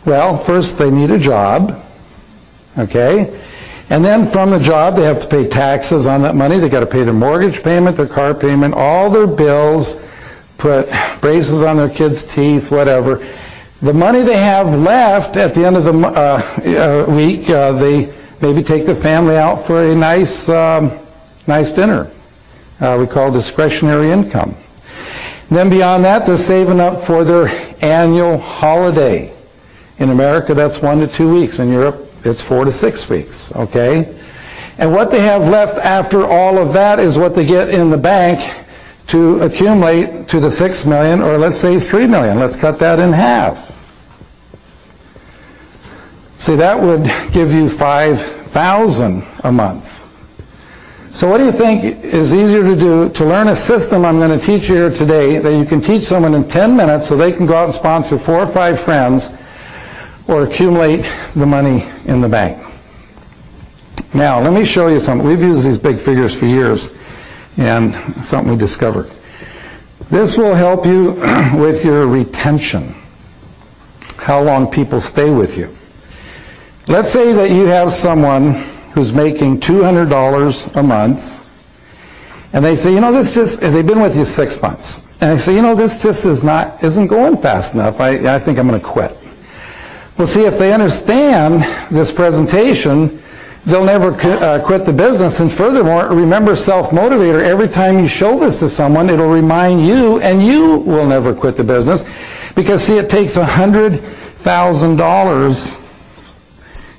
Well, first they need a job, okay? And then from the job they have to pay taxes on that money. They've got to pay their mortgage payment, their car payment, all their bills, put braces on their kids' teeth, whatever. The money they have left at the end of the week, they maybe take the family out for a nice dinner. We call discretionary income. Then beyond that, they're saving up for their annual holiday. In America, that's 1 to 2 weeks. In Europe, it's 4 to 6 weeks, okay? And what they have left after all of that is what they get in the bank to accumulate to the 6 million, or let's say 3 million. Let's cut that in half. See, that would give you 5,000 a month. So what do you think is easier to do to learn a system I'm going to teach you here today that you can teach someone in 10 minutes so they can go out and sponsor 4 or 5 friends or accumulate the money in the bank? Now, let me show you something. We've used these big figures for years, and something we discovered. This will help you with your retention, how long people stay with you. Let's say that you have someone who's making $200 a month, and they say, you know, this just, they've been with you 6 months, and they say, you know, this just isn't going fast enough. I think I'm going to quit. Well, see, if they understand this presentation, they'll never quit the business. And furthermore, remember self-motivator. Every time you show this to someone, it'll remind you, and you will never quit the business. Because, see, it takes $100,000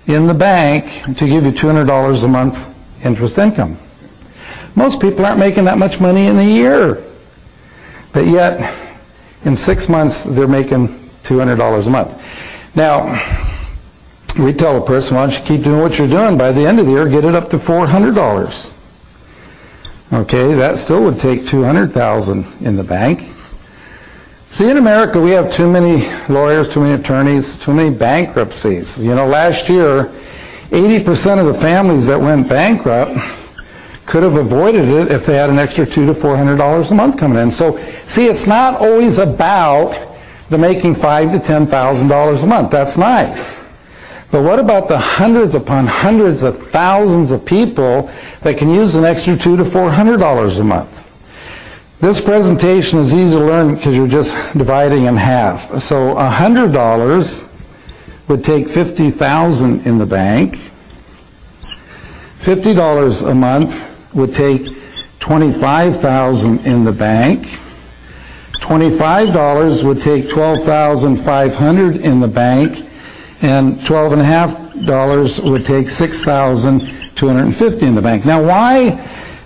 in the bank to give you $200 a month interest income. Most people aren't making that much money in a year. But yet, in 6 months, they're making $200 a month. Now, we tell a person, why don't you keep doing what you're doing? By the end of the year, get it up to $400. Okay, that still would take $200,000 in the bank. See, in America, we have too many lawyers, too many attorneys, too many bankruptcies. You know, last year, 80% of the families that went bankrupt could have avoided it if they had an extra $200 to $400 a month coming in. So, see, it's not always about the making $5,000 to $10,000 a month. That's nice. But what about the hundreds upon hundreds of thousands of people that can use an extra $200 to $400 a month? This presentation is easy to learn because you're just dividing in half. So $100 would take $50,000 in the bank. $50 a month would take $25,000 in the bank. $25 would take $12,500 in the bank. And $12.50 would take $6,250 in the bank. Now, why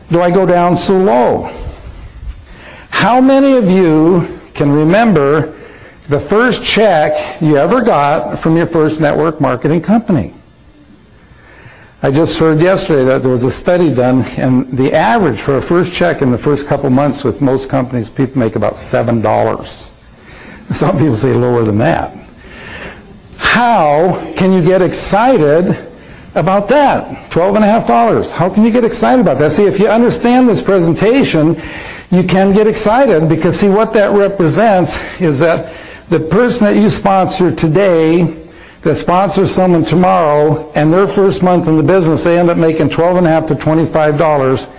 do I go down so low? How many of you can remember the first check you ever got from your first network marketing company? I just heard yesterday that there was a study done, and the average for a first check in the first couple months with most companies, people make about $7. Some people say lower than that. How can you get excited about that? $12.50. How can you get excited about that? See, if you understand this presentation, you can get excited because, see, what that represents is that the person that you sponsor today that sponsors someone tomorrow, and their first month in the business, they end up making $12.50 to $25.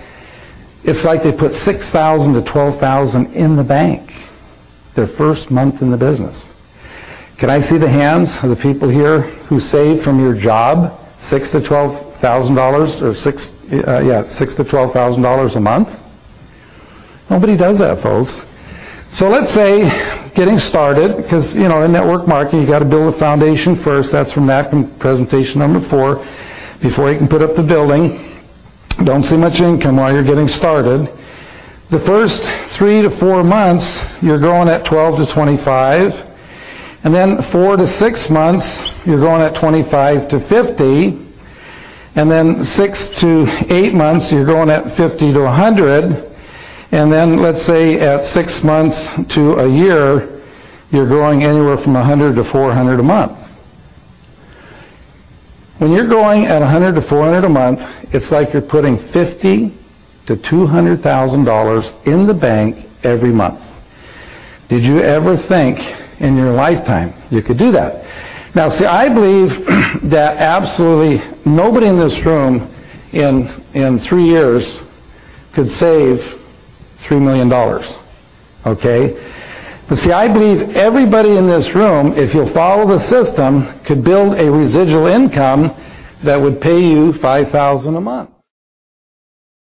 It's like they put $6,000 to $12,000 in the bank their first month in the business. Can I see the hands of the people here who saved from your job $6,000 to $12,000 or $6,000 to $12,000 a month? Nobody does that, folks. So let's say, getting started, because, you know, in network marketing, you got to build a foundation first. That's from that presentation number 4. Before you can put up the building, don't see much income while you're getting started. The first 3 to 4 months, you're growing at 12 to 25. And then 4 to 6 months, you're going at 25 to 50. And then 6 to 8 months, you're going at 50 to 100. And then let's say at 6 months to a year, you're growing anywhere from 100 to 400 a month. When you're growing at 100 to 400 a month, it's like you're putting $50,000 to $200,000 in the bank every month. Did you ever think in your lifetime you could do that? Now, see, I believe that absolutely nobody in this room in 3 years could save $3 million, okay? But see, I believe everybody in this room, if you'll follow the system, could build a residual income that would pay you $5,000 a month.